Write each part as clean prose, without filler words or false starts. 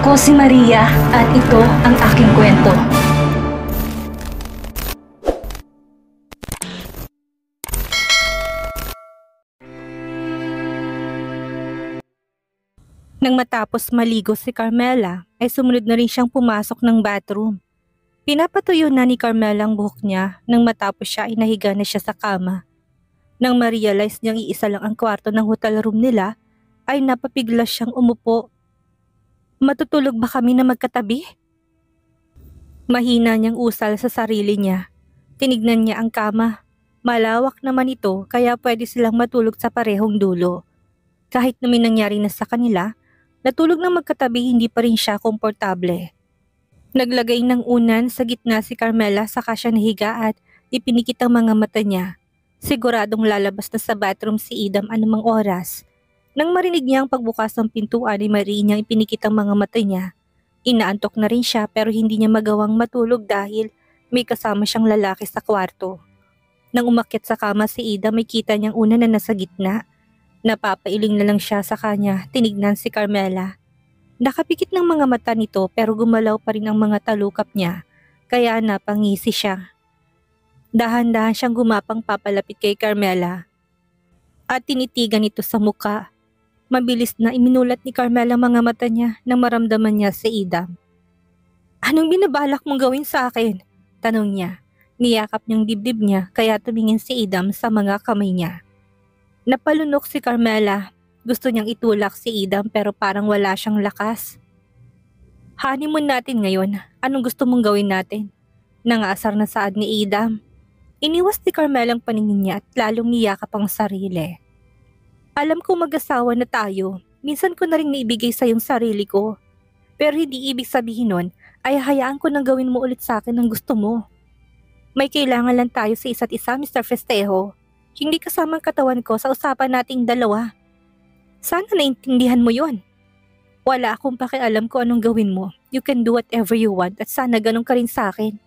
Ako si Maria at ito ang aking kwento. Nang matapos maligo si Carmela, ay sumunod na rin siyang pumasok ng bathroom. Pinapatuyo na ni Carmela ang buhok niya nang matapos siya ay nahiga na siya sa kama. Nang ma-realize niyang iisa lang ang kwarto ng hotel room nila, ay napapigla siyang umupo. Matutulog ba kami na magkatabi? Mahina niyang usal sa sarili niya. Tinignan niya ang kama. Malawak naman ito kaya pwede silang matulog sa parehong dulo. Kahit na may nangyari na sa kanila, natulog ng magkatabi hindi pa rin siya komportable. Naglagay ng unan sa gitna si Carmela saka siya nahiga at ipinikit ang mga mata niya. Siguradong lalabas na sa bathroom si Idam anumang oras. Nang marinig niya ang pagbukas ng pintuan ay mariin niyang ipinikit ang mga mata niya. Inaantok na rin siya pero hindi niya magawang matulog dahil may kasama siyang lalaki sa kwarto. Nang umakyat sa kama si Idam may kita niyang unan na nasa gitna. Napapailing na lang siya sa kanya, tinignan si Carmela. Nakapikit ng mga mata nito pero gumalaw pa rin ang mga talukap niya, kaya napangisi siya. Dahan-dahan siyang gumapang papalapit kay Carmela at tinitigan ito sa muka. Mabilis na iminulat ni Carmela ang mga mata niya nang maramdaman niya si Idam. "Anong binabalak mong gawin sa akin?" tanong niya. Niyakap niyang dibdib niya kaya tumingin si Idam sa mga kamay niya. Napalunok si Carmela. Gusto niyang itulak si Idam pero parang wala siyang lakas. "Honeymoon natin ngayon. Anong gusto mong gawin natin?" Nangaasar na saad ni Idam. Iniwas ni Carmela ang paningin niya at lalong niyakap ang sarili. "Alam ko mag-asawa na tayo. Minsan ko na rin naibigay sa iyong sarili ko. Pero hindi ibig sabihin nun ay hayaan ko nang gawin mo ulit sa akin ang gusto mo. May kailangan lang tayo sa isa't isa, Mr. Festejo. Hindi kasama ang katawan ko sa usapan nating dalawa. Sana naintindihan mo yon. Wala akong pakialam kung anong gawin mo. You can do whatever you want at sana ganun ka rin sa akin."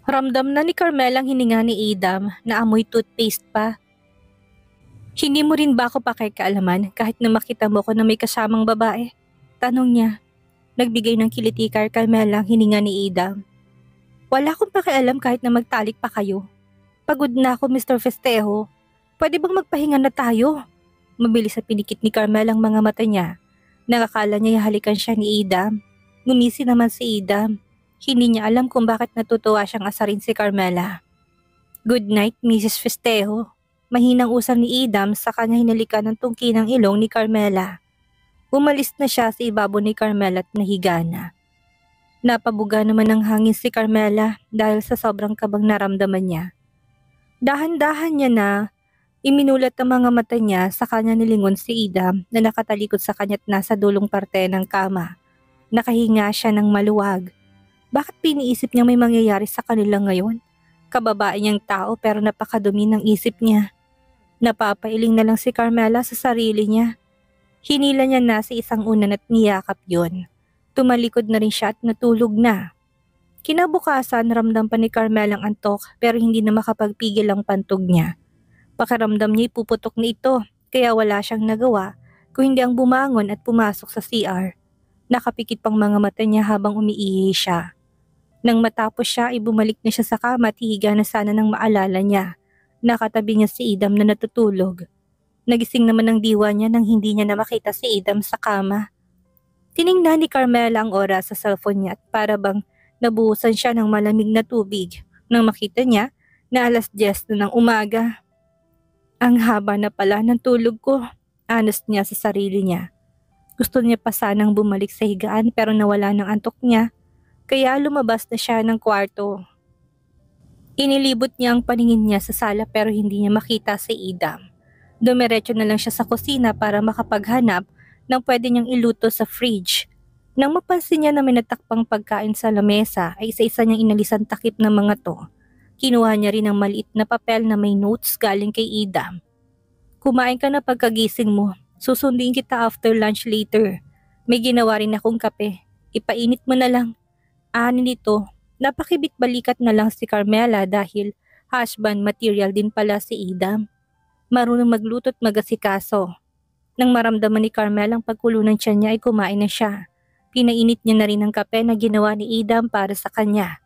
Ramdam na ni Carmela ang hininga ni Idam na amoy toothpaste pa. "Hindi mo rin ba ako pakikialaman kahit na makita mo ko na may kasamang babae?" tanong niya. Nagbigay ng kiliti kay Carmela ang hininga ni Idam. "Wala akong pakialam kahit na magtalik pa kayo. Pagod na ako, Mr. Festejo. Pwede bang magpahinga na tayo?" Mabilis na pinikit ni Carmela ang mga mata niya. Nakakala niya halikan siya ni Idam. Ngumisi naman si Idam. Hindi niya alam kung bakit natutuwa siyang asarin si Carmela. "Good night, Mrs. Festejo." Mahinang usal ni Idam sa kanya hinalikan ng tungki ng ilong ni Carmela. Umalis na siya sa ibabaw ni Carmela at nahiga na. Napabuga naman ng hangin si Carmela dahil sa sobrang kabang naramdaman niya. Dahan-dahan niya na iminulat ang mga mata niya sa kanya nilingon si Idam na nakatalikod sa kanya't nasa dulong parte ng kama. Nakahinga siya ng maluwag. Bakit piniisip niya may mangyayari sa kanila ngayon? Kababae niyang tao pero napakadumi ng isip niya. Napapailing na lang si Carmela sa sarili niya. Hinila niya na sa isang unan at niyakap yon. Tumalikod na rin siya at natulog na. Kinabukasan ramdam pa ni Carmela ang antok pero hindi na makapagpigil ang pantog niya. Pakiramdam niya ipuputok na ito kaya wala siyang nagawa kung hindi ang bumangon at pumasok sa CR. Nakapikit pang mga mata niya habang umiihi siya. Nang matapos siya ay bumalik na siya sa kama at hihiga na sana nang maalala niya. Nakatabi niya si Idam na natutulog. Nagising naman ang diwa niya nang hindi niya na makita si Idam sa kama. Tiningnan ni Carmela ang oras sa cellphone niya at para bang nabuhusan siya ng malamig na tubig nang makita niya na 10:00 na ng umaga. Ang haba na pala ng tulog ko, anos niya sa sarili niya. Gusto niya pa sanang bumalik sa higaan pero nawala ng antok niya kaya lumabas na siya ng kwarto. Inilibot niya ang paningin niya sa sala pero hindi niya makita si Idam. Dumiretso na lang siya sa kusina para makapaghanap ng pwede niyang iluto sa fridge. Nang mapansin niya na may natakpang pagkain sa lamesa ay isa-isa niyang inalisan takip ng mga to. Kinuha niya rin ang maliit na papel na may notes galing kay Idam. "Kumain ka na pagkagising mo. Susundin kita after lunch later. May ginawa rin akong kape. Ipainit mo na lang." Ani nito. Napakibit-balikat na lang si Carmela dahil husband material din pala si Idam. Marunong magluto at magasikaso. Nang maramdaman ni Carmela ang pagkulo ng tiyan niya ay kumain na siya. Pinainit niya na rin ang kape na ginawa ni Adam para sa kanya.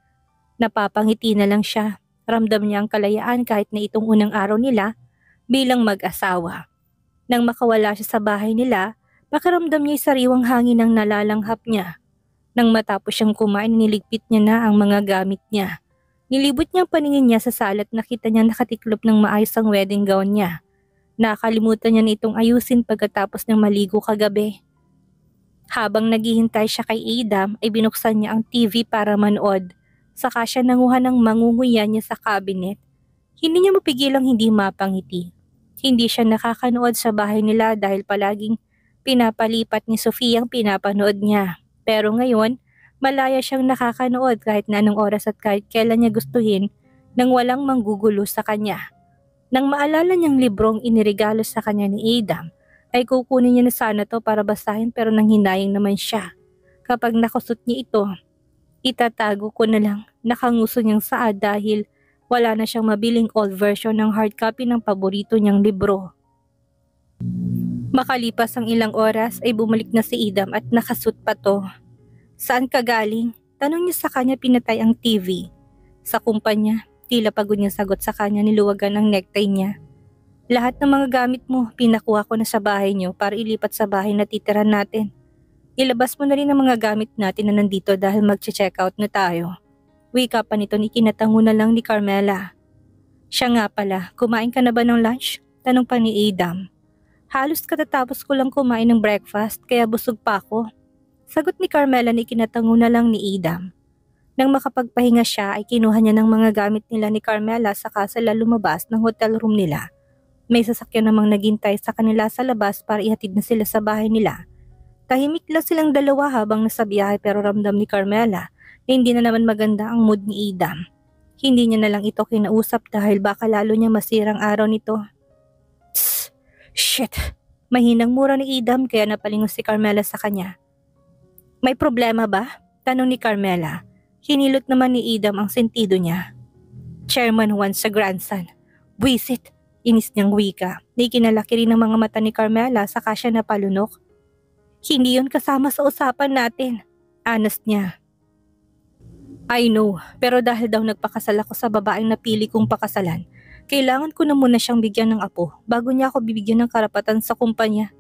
Napapangiti na lang siya. Ramdam niya ang kalayaan kahit na itong unang araw nila bilang mag-asawa. Nang makawala siya sa bahay nila, pakiramdam niya sariwang hangin ang nalalanghap niya. Nang matapos siyang kumain, niligpit niya na ang mga gamit niya. Nilibot niya ang paningin niya sa sala at nakita niya nakatiklop ng maayos ang wedding gown niya. Nakalimutan niya na itong ayusin pagkatapos ng maligo kagabi. Habang naghihintay siya kay Adam ay binuksan niya ang TV para manood. Saka siya nanguha ng mangunguya niya sa cabinet. Hindi niya mapigilang hindi mapangiti. Hindi siya nakakanood sa bahay nila dahil palaging pinapalipat ni Sofia ang pinapanood niya. Pero ngayon, malaya siyang nakakanood kahit na anong oras at kahit kailan niya gustuhin nang walang manggugulo sa kanya. Nang maalala niyang librong iniregalo sa kanya ni Adam, ay kukunin niya na sana to para basahin pero nanghinayang naman siya. Kapag nakusot niya ito, itatago ko na lang. Nakanguso niyang saad dahil wala na siyang mabiling old version ng hard copy ng paborito niyang libro. Makalipas ang ilang oras ay bumalik na si Adam at nakasuot pa to. Saan ka galing? Tanong niya sa kanya pinatay ang TV. Sa kumpanya, tila pagod niya sagot sa kanya niluwagan ang necktie niya. Lahat ng mga gamit mo, pinakuha ko na sa bahay niyo para ilipat sa bahay na titiran natin. Ilabas mo na rin ang mga gamit natin na nandito dahil mag-check out na tayo. Wika pa nito ni kinatango na lang ni Carmela. Siya nga pala, kumain ka na ba ng lunch? Tanong pa ni Adam. Halos katatapos ko lang kumain ng breakfast kaya busog pa ako. Sagot ni Carmela ni kinatango na lang ni Adam. Nang makapagpahinga siya ay kinuha niya ng mga gamit nila ni Carmela saka sila lumabas ng hotel room nila. May sasakyan namang naghintay sa kanila sa labas para ihatid na sila sa bahay nila. Tahimik lang silang dalawa habang nasa biyahe pero ramdam ni Carmela na hindi na naman maganda ang mood ni Adam. Hindi niya na lang ito kinausap dahil baka lalo niya masirang araw nito. Tss! Shit! Mahinang mura ni Adam kaya napalingon si Carmela sa kanya. May problema ba? Tanong ni Carmela. Hinilot naman ni Adam ang sentido niya. Chairman Juan sa grandson. Buisit! Inis niyang wika. Ikinalaki rin ng mga mata ni Carmela saka siya napalunok. Hindi yun kasama sa usapan natin. Honest niya. I know, pero dahil daw nagpakasal ako sa babaeng napili kong pakasalan, kailangan ko na muna siyang bigyan ng apo bago niya ako bibigyan ng karapatan sa kumpanya.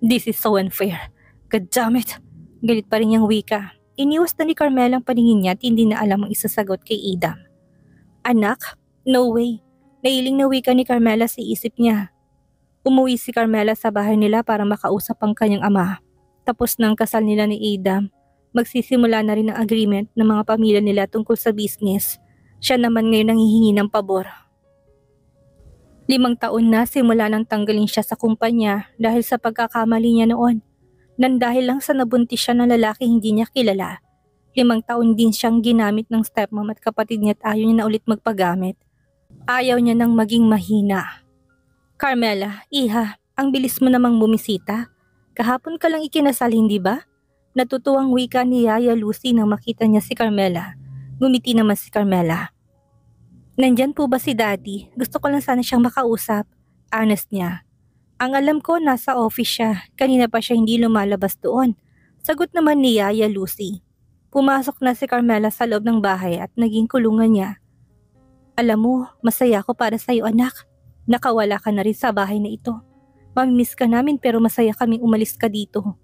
This is so unfair. God damn it. Galit pa rin niyang wika. Iniwas na ni Carmela ang paningin niya at hindi na alam ang isasagot kay Adam. Anak? No way. Nailing na wika ni Carmela sa isip niya. Umuwi si Carmela sa bahay nila para makausap ang kanyang ama. Tapos ng kasal nila ni Adam, magsisimula na rin ang agreement ng mga pamilya nila tungkol sa business. Siya naman ngayon ang hihingi ng pabor. 5 taon na simula nang tanggalin siya sa kumpanya dahil sa pagkakamali niya noon. Nang dahil lang sa nabuntis siya ng lalaki hindi niya kilala. 5 taon din siyang ginamit ng stepmom at kapatid niya at ayaw niya na ulit magpagamit. Ayaw niya nang maging mahina. Carmela, iha, ang bilis mo namang bumisita. Kahapon ka lang ikinasal, hindi ba? Natutuwang wika ni Yaya Lucy nang makita niya si Carmela. Ngumiti naman si Carmela. Nandyan po ba si Daddy? Gusto ko lang sana siyang makausap. Honest niya. Ang alam ko nasa office siya. Kanina pa siya hindi lumalabas doon. Sagot naman ni Yaya Lucy. Pumasok na si Carmela sa loob ng bahay at naging kulungan niya. Alam mo, masaya ako para sa iyo anak. Nakawala ka na rin sa bahay na ito. Mamimiss ka namin pero masaya kaming umalis ka dito.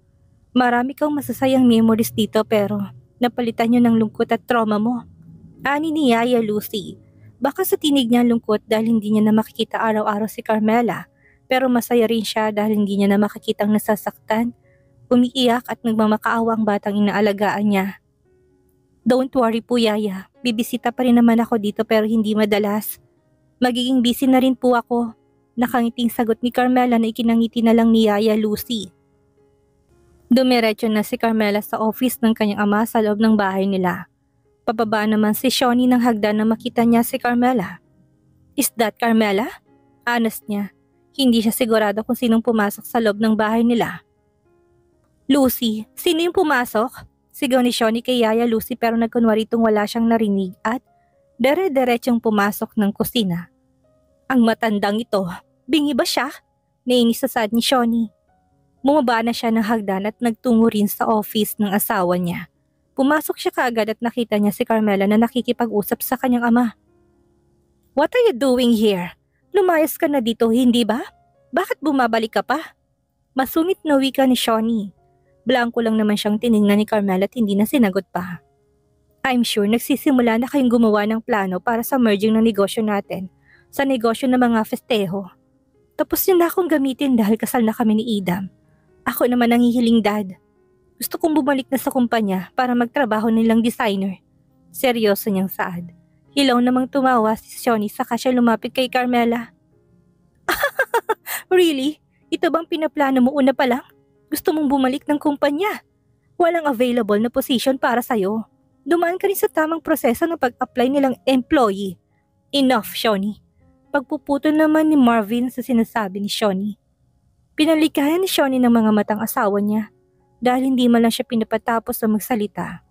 Marami kang masasayang memories dito pero napalitan niyo ng lungkot at trauma mo. Ani ni Yaya Lucy. Baka sa tinig niya lungkot dahil hindi niya na makikita araw-araw si Carmela. Pero masaya rin siya dahil hindi niya na makikitang nasasaktan, umiiyak at nagmamakaawa ang batang inaalagaan niya. Don't worry po Yaya, bibisita pa rin naman ako dito pero hindi madalas. Magiging busy na rin po ako. Nakangiting sagot ni Carmela na ikinangiti na lang ni Yaya Lucy. Dumiretso na si Carmela sa office ng kanyang ama sa loob ng bahay nila. Pababa naman si Shawnee ng hagdan na makita niya si Carmela. Is that Carmela? Honest niya. Hindi siya sigurado kung sinong pumasok sa loob ng bahay nila. Lucy, sino yung pumasok? Sigaw ni Shawnee kay Yaya Lucy pero nagkunwari itong wala siyang narinig at dere-derechong pumasok ng kusina. Ang matandang ito, bingi ba siya? Nainis sa sad ni Shawnee. Bumaba na siya ng hagdan at nagtungo rin sa office ng asawa niya. Pumasok siya kaagad at nakita niya si Carmela na nakikipag-usap sa kanyang ama. "What are you doing here? Lumayas ka na dito, hindi ba? Bakit bumabalik ka pa?" Masungit na wika ni Shawnee. Blanko lang naman siyang tiningnan ni Carmela at hindi na sinagot pa. "I'm sure nagsisimula na kayong gumawa ng plano para sa merging ng negosyo natin sa negosyo ng mga festejo. Tapos niyo na akong gamitin dahil kasal na kami ni Idam. Ako naman ang hihiling dad. Gusto kong bumalik na sa kumpanya para magtrabaho nilang designer." Seryoso niyang saad. Hilaw namang tumawa si Shawnee saka siya lumapit kay Carmela. "Really? Ito bang pinaplano mo una pa lang? Gusto mong bumalik ng kumpanya? Walang available na position para sa'yo. Dumaan ka rin sa tamang proseso ng pag-apply nilang employee." "Enough, Shawnee." Pagpuputo naman ni Marvin sa sinasabi ni Shawnee. Pinalikayan ni Shawnee ng mga matang asawa niya dahil hindi man lang siya pinapatapos na magsalita.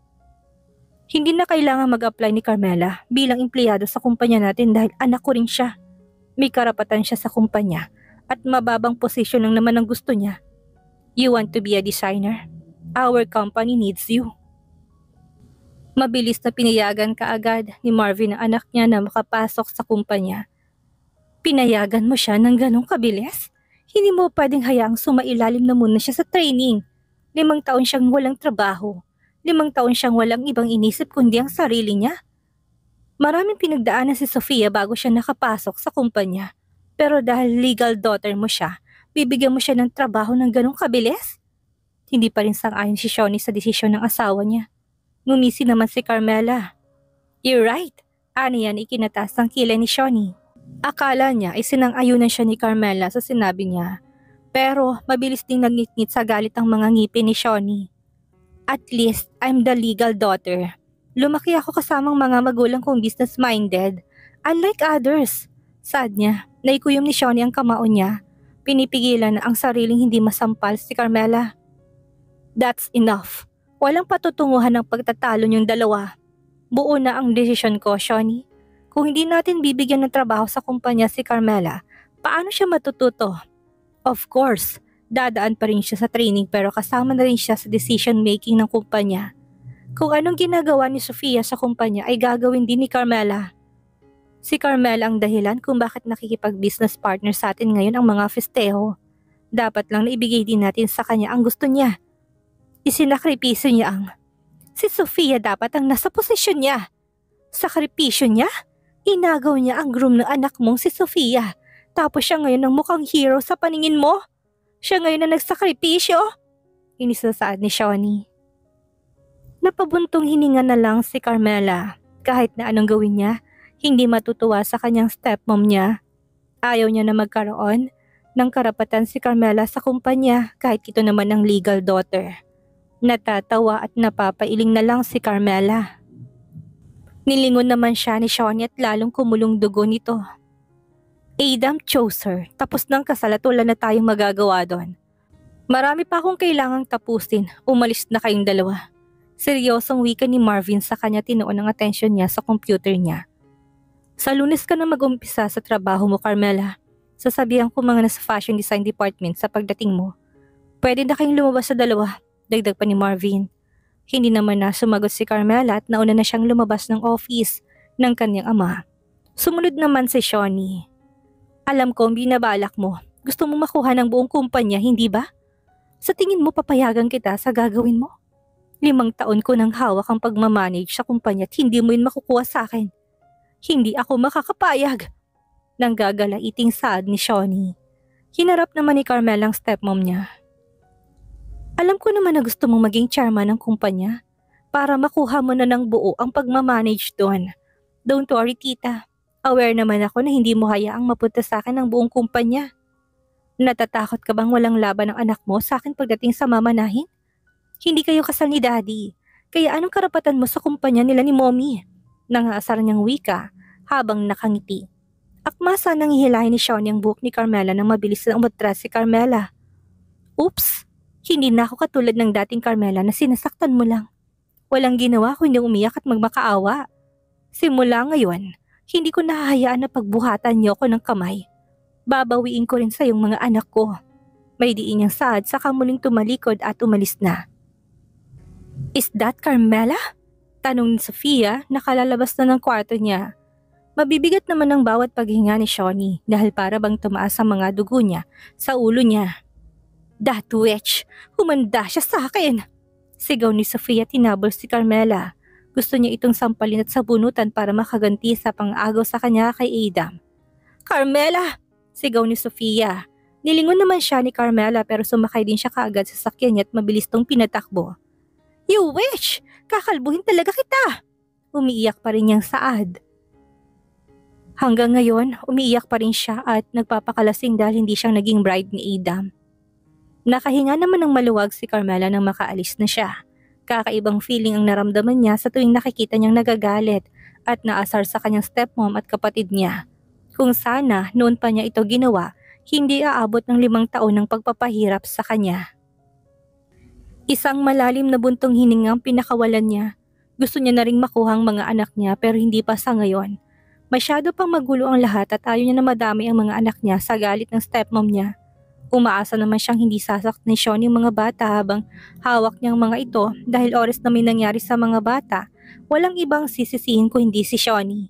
"Hindi na kailangan mag-apply ni Carmela bilang empleyado sa kumpanya natin dahil anak ko rin siya. May karapatan siya sa kumpanya at mababang posisyon lang naman ang gusto niya. You want to be a designer? Our company needs you." Mabilis na pinayagan kaagad ni Marvin ang anak niya na makapasok sa kumpanya. "Pinayagan mo siya ng ganong kabilis? Hindi mo pwedeng hayaang sumailalim na muna siya sa training. 5 taon siyang walang trabaho. 5 taon siyang walang ibang inisip kundi ang sarili niya. Maraming pinagdaanan si Sofia bago siya nakapasok sa kumpanya. Pero dahil legal daughter mo siya, bibigyan mo siya ng trabaho ng ganong kabilis?" Hindi pa rin sang-ayon si Shawnee sa desisyon ng asawa niya. Ngumisi naman si Carmela. "You're right." Ano yan, ikinataas ang kilay ni Shawnee. Akala niya ay sinang-ayunan siya ni Carmela sa sinabi niya. Pero mabilis ding nagngit-ngit sa galit ang mga ngipin ni Shawnee. "At least, I'm the legal daughter. Lumaki ako kasamang mga magulang kong business-minded. Unlike others." Saad niya, naikuyom ni Shawnee ang kamao niya. Pinipigilan na ang sariling hindi masampal si Carmela. "That's enough. Walang patutunguhan ng pagtatalo niyong dalawa. Buo na ang desisyon ko, Shawnee. Kung hindi natin bibigyan ng trabaho sa kumpanya si Carmela, paano siya matututo? Of course, dadaan pa rin siya sa training pero kasama na rin siya sa decision making ng kumpanya. Kung anong ginagawa ni Sofia sa kumpanya ay gagawin din ni Carmela. Si Carmela ang dahilan kung bakit nakikipag-business partner sa atin ngayon ang mga festejo. Dapat lang na ibigay din natin sa kanya ang gusto niya. Isinakripisyo niya ang... Si Sofia dapat ang nasa posisyon niya. Sakripisyo niya? Inagaw niya ang groom ng anak mong si Sofia. Tapos siya ngayon ang mukhang hero sa paningin mo? Siya ngayon ang nagsakripisyo?" Inisasaad ni Shawnee. Napabuntong hininga na lang si Carmela. Kahit na anong gawin niya, hindi matutuwa sa kanyang stepmom niya. Ayaw niya na magkaroon ng karapatan si Carmela sa kumpanya kahit ito naman ang legal daughter. Natatawa at napapailing na lang si Carmela. Nilingon naman siya ni Shawnee at lalong kumulong dugo nito. "Idam chose her, tapos ng kasal at wala na tayong magagawa doon. Marami pa akong kailangang tapusin, umalis na kayong dalawa." Seryosong wika ni Marvin sa kanya, tinuon ang atensyon niya sa computer niya. "Sa Lunes ka na mag-umpisa sa trabaho mo, Carmela. Sasabihan ko mga nasa fashion design department sa pagdating mo. Pwede na kayong lumabas sa dalawa," dagdag pa ni Marvin. Hindi naman na sumagot si Carmela at nauna na siyang lumabas ng office ng kanyang ama. Sumunod naman si Shawnee. "Alam ko ang binabalak mo. Gusto mo makuha ng buong kumpanya, hindi ba? Sa tingin mo papayagan kita sa gagawin mo? 5 taon ko nang hawak ang pagmamanage sa kumpanya at hindi mo yun makukuha sa akin. Hindi ako makakapayag." Nanggagalaiting saad ni Shawnee. Hinarap naman ni Carmela ang stepmom niya. "Alam ko naman na gusto mong maging chairman ng kumpanya para makuha mo na ng buo ang pagmamanage doon. Don't worry, tita. Aware naman ako na hindi mo hayaang mapunta sa akin ang buong kumpanya. Natatakot ka bang walang laban ng anak mo sa akin pagdating sa mamanahin? Hindi kayo kasal ni daddy, kaya anong karapatan mo sa kumpanya nila ni mommy?" Nangaasar niyang wika habang nakangiti. Akmasa nang hihilahin ni Shawnee ang buhok ni Carmela nang mabilis na umatras si Carmela. "Oops! Hindi na ako katulad ng dating Carmela na sinasaktan mo lang. Walang ginawa kundi umiyak at magmakaawa. Simula ngayon, hindi ko nahahayaan na pagbuhatan niyo ko ng kamay. Babawiin ko rin sa iyong mga anak ko. May diin niyang saad saka muling tumalikod at umalis na. Is that Carmela? Tanong ni Sofia na kalalabas na ng kwarto niya. Mabibigat naman ang bawat paghinga ni Shawnee dahil para bang tumaas ang mga dugo niya sa ulo niya. That witch! Humanda siya sa akin! Sigaw ni Sofia tinabol si Carmela. Gusto niya itong sampalin at sabunutan para makaganti sa pang-agaw sa kanya kay Adam. Carmela! Sigaw ni Sofia. Nilingon naman siya ni Carmela pero sumakay din siya kaagad sa sakyan niya at mabilis tong pinatakbo. You witch! Kakalbuhin talaga kita! Umiiyak pa rin niyang saad. Hanggang ngayon, umiiyak pa rin siya at nagpapakalasing dahil hindi siyang naging bride ni Adam. Nakahinga naman ng maluwag si Carmela nang makaalis na siya. Kakaibang feeling ang naramdaman niya sa tuwing nakikita niyang nagagalit at naasar sa kanyang stepmom at kapatid niya. Kung sana noon pa niya ito ginawa, hindi aabot ng 5 taon ng pagpapahirap sa kanya. Isang malalim na buntong hiningang pinakawalan niya. Gusto niya na ring makuha ang mga anak niya pero hindi pa sa ngayon. Masyado pang magulo ang lahat at ayaw niya na madami ang mga anak niya sa galit ng stepmom niya. Umaasa naman siyang hindi sasaktan ni Sean yung mga bata habang hawak niyang mga ito dahil oras na may nangyari sa mga bata, walang ibang sisisihin ko hindi si Shawnee.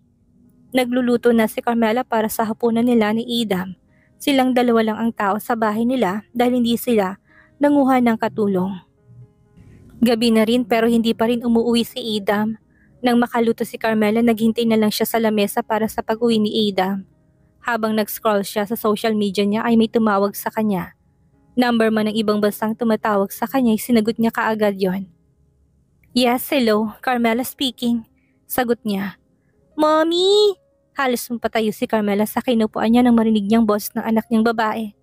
Nagluluto na si Carmela para sa hapunan nila ni Adam. Silang dalawa lang ang tao sa bahay nila dahil hindi sila nanguha ng katulong. Gabi na rin pero hindi pa rin umuwi si Adam. Nang makaluto si Carmela, naghintay na lang siya sa lamesa para sa pag-uwi ni Adam. Habang nag-scroll siya sa social media niya ay may tumawag sa kanya. Number man ng ibang bansang tumatawag sa kanya ay sinagot niya kaagad yon. Yes, hello, Carmela speaking. Sagot niya. Mommy! Halos mapatayo si Carmela sa kinupuan niya nang marinig niyang boses ng anak niyang babae.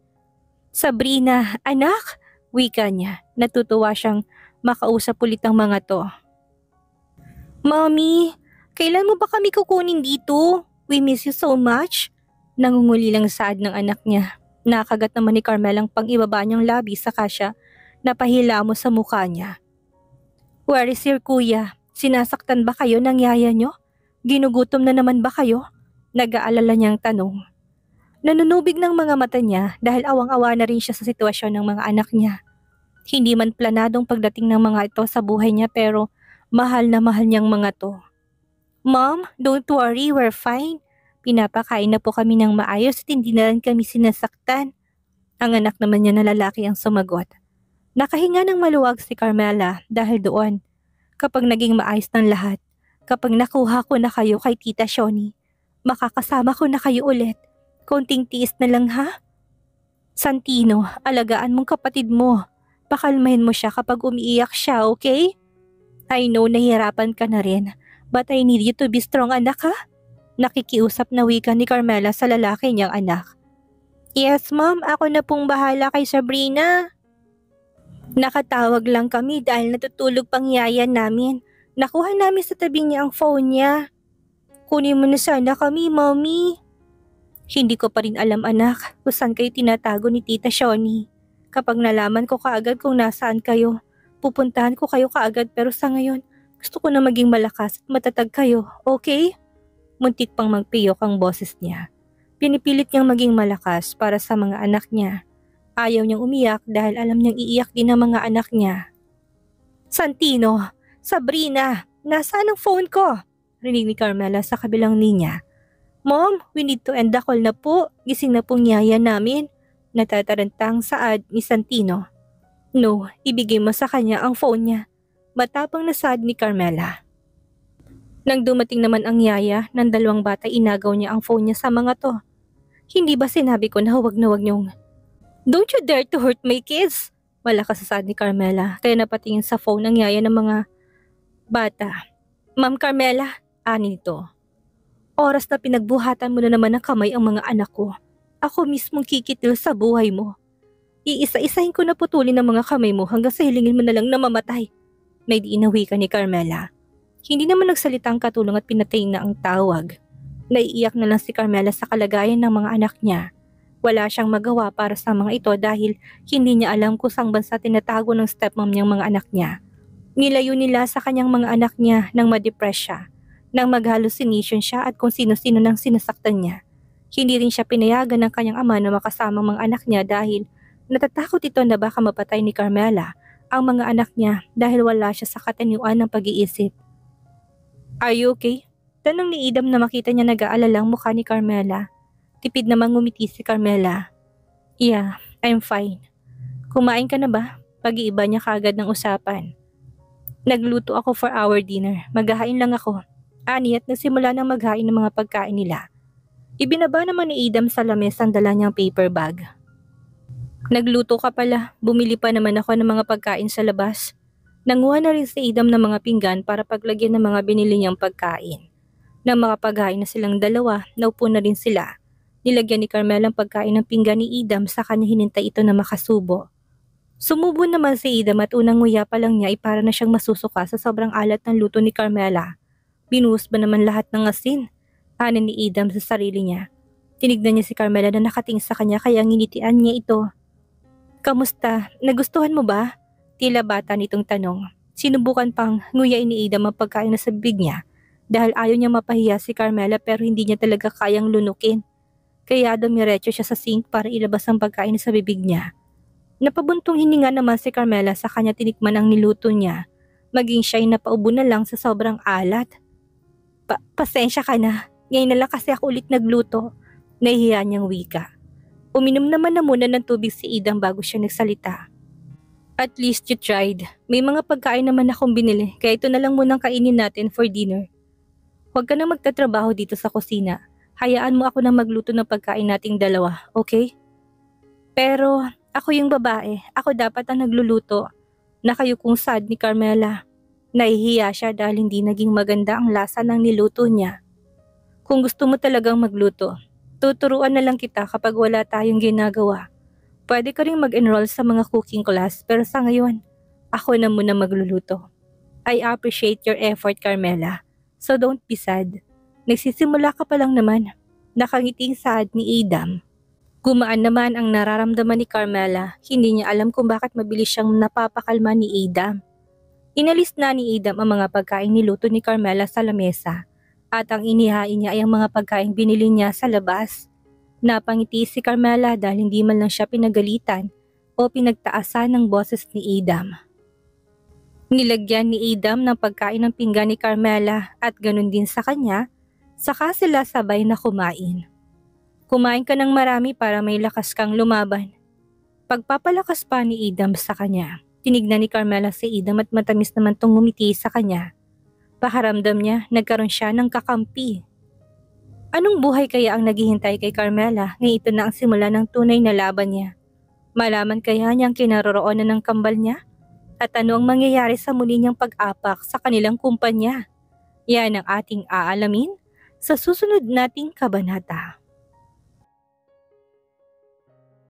Sabrina, anak? Wika niya. Natutuwa siyang makausap ulit ang mga to. Mommy, kailan mo ba kami kukunin dito? We miss you so much. Nangunguli lang saad ng anak niya. Nakagat naman ni Carmela ang pang-ibaba niyang labi saka siya napahilamo sa mukha niya. Where is your kuya? Sinasaktan ba kayo ng yaya niyo? Ginugutom na naman ba kayo? Nag-aalala niyang tanong. Nanunubig ng mga mata niya dahil awang-awa na rin siya sa sitwasyon ng mga anak niya. Hindi man planadong pagdating ng mga ito sa buhay niya pero mahal na mahal niyang mga to. Mom, don't worry, we're fine. Pinapakain na po kami ng maayos at hindi na rin kami sinasaktan. Ang anak naman niya na lalaki ang sumagot. Nakahinga ng maluwag si Carmela dahil doon. Kapag naging maayos ng lahat, kapag nakuha ko na kayo kay Tita Shawnee, makakasama ko na kayo ulit. Konting tiis na lang ha? Santino, alagaan mong kapatid mo. Pakalmahin mo siya kapag umiiyak siya, okay? I know nahihirapan ka na rin, but I need you to be strong anak ha? Nakikiusap na wika ni Carmela sa lalaki niyang anak. Yes ma'am, ako na pong bahala kay Sabrina. Nakatawag lang kami dahil natutulog pang yaya namin. Nakuha namin sa tabi niya ang phone niya. Kunin mo na sana kami, mommy. Hindi ko pa rin alam anak kung saan kayo tinatago ni Tita Shawnee. Kapag nalaman ko kaagad kung nasaan kayo, pupuntahan ko kayo kaagad pero sa ngayon, gusto ko na maging malakas at matatag kayo, okay? Muntik pang magpiyok ang boses niya. Pinipilit niyang maging malakas para sa mga anak niya. Ayaw niyang umiyak dahil alam niyang iiyak din ang mga anak niya. Santino, Sabrina, nasaan ang phone ko? Rinig ni Carmela sa kabilang linya. Mom, we need to end the call na po. Gising na pong yaya namin. Natatarantang saad ni Santino. No, ibigay mo sa kanya ang phone niya. Matapang na saad ni Carmela. Nang dumating naman ang yaya ng 2 bata, inagaw niya ang phone niya sa mga to. Hindi ba sinabi ko na huwag niyong... Don't you dare to hurt my kids! Malakas sa saad ni Carmela kaya napatingin sa phone ng yaya ng mga bata. Ma'am Carmela, ani nito. Oras na pinagbuhatan mo na naman ng kamay ang mga anak ko. Ako mismong kikitil sa buhay mo. Iisa-isahin ko na putulin ang mga kamay mo hanggang sa hilingin mo na lang na mamatay. May diinawi ka ni Carmela. Hindi naman nagsalitang katulong at pinatay na ang tawag. Naiiyak na lang si Carmela sa kalagayan ng mga anak niya. Wala siyang magawa para sa mga ito dahil hindi niya alam kung saang bansa tinatago ng stepmom niyang mga anak niya. Nilayo nila sa kanyang mga anak niya nang ma-depress siya, nang mag-hallucination siya at kung sino-sino nang sinasaktan niya. Hindi rin siya pinayagan ng kanyang ama na makasama mga anak niya dahil Natatakot ito na baka mapatay ni Carmela ang mga anak niya dahil wala siya sa katanyuan ng pag-iisip. "Are you okay?" Tanong ni Idam na makita niya nag-aalalang mukha ni Carmela. Tipid namang ngumiti si Carmela. "Yeah, I'm fine. Kumain ka na ba?" Pag-iiba niya kaagad ng usapan. "Nagluto ako for our dinner. Maghahain lang ako." Ani at nagsimula ng maghain ng mga pagkain nila. Ibinaba naman ni Idam sa lamesa ang dala niyang paper bag. "Nagluto ka pala. Bumili pa naman ako ng mga pagkain sa labas." Nanguha na rin si Idam ng mga pinggan para paglagyan ng mga binili niyang pagkain. Nang makapaghain na silang dalawa, naupo na rin sila. Nilagyan ni Carmela ang pagkain ng pinggan ni Idam sa kanya hinintay ito na makasubo. Sumubo naman si Idam at unang nguya pa lang niya ay para na siyang masusuka sa sobrang alat ng luto ni Carmela. Binuhos ba naman lahat ng asin? Hanin ni Idam sa sarili niya. Tinignan niya si Carmela na nakatingin sa kanya kaya nginitian niya ito. "Kamusta? Nagustuhan mo ba?" Tila bata nitong tanong. Sinubukan pang nguyain ni Idam ang pagkain na sa bibig niya dahil ayaw niya mapahiya si Carmela pero hindi niya talaga kayang lunukin. Kaya dumiretso siya sa sink para ilabas ang pagkain sa bibig niya. Napabuntong hininga naman si Carmela sa kanya tinikman ang niluto niya. Maging siya'y napaubo na lang sa sobrang alat. Pasensya ka na. Ngayon na lang kasi ako ulit nagluto." Nahihiya niyang wika. Uminom naman na muna ng tubig si Idam bago siya nagsalita. "At least you tried. May mga pagkain naman akong binili kaya ito na lang munang kainin natin for dinner. Huwag ka nang magtatrabaho dito sa kusina. Hayaan mo ako na magluto ng pagkain nating dalawa, okay?" "Pero ako yung babae. Ako dapat ang nagluluto." Nakayukong sad ni Carmela. Nahihiya siya dahil hindi naging maganda ang lasa ng niluto niya. "Kung gusto mo talagang magluto, tuturuan na lang kita kapag wala tayong ginagawa. Pwede ka rin mag-enroll sa mga cooking class pero sa ngayon, ako na muna magluluto." "I appreciate your effort, Carmela. So don't be sad. Nagsisimula ka pa lang naman." Nakangiting sad ni Idam. Gumaan naman ang nararamdaman ni Carmela. Hindi niya alam kung bakit mabilis siyang napapakalma ni Idam. Inalis na ni Idam ang mga pagkain niluto ni Carmela sa lamesa at ang inihain niya ay ang mga pagkain binili niya sa labas. Napangiti si Carmela dahil hindi man lang siya pinagalitan o pinagtaasan ng boses ni Idam. Nilagyan ni Idam ng pagkain ng pinggan ni Carmela at ganun din sa kanya, saka sila sabay na kumain. "Kumain ka ng marami para may lakas kang lumaban." Pagpapalakas pa ni Idam sa kanya. Tinignan ni Carmela si Idam at matamis naman tong ngumiti sa kanya. Pakiramdam niya nagkaroon siya ng kakampi. Anong buhay kaya ang naghihintay kay Carmela ngayon ito na ang simula ng tunay na laban niya? Malaman kaya niya ang kinaroroonan ng kambal niya? At ano ang mangyayari sa muli niyang pag-apak sa kanilang kumpanya? Yan ang ating aalamin sa susunod nating kabanata.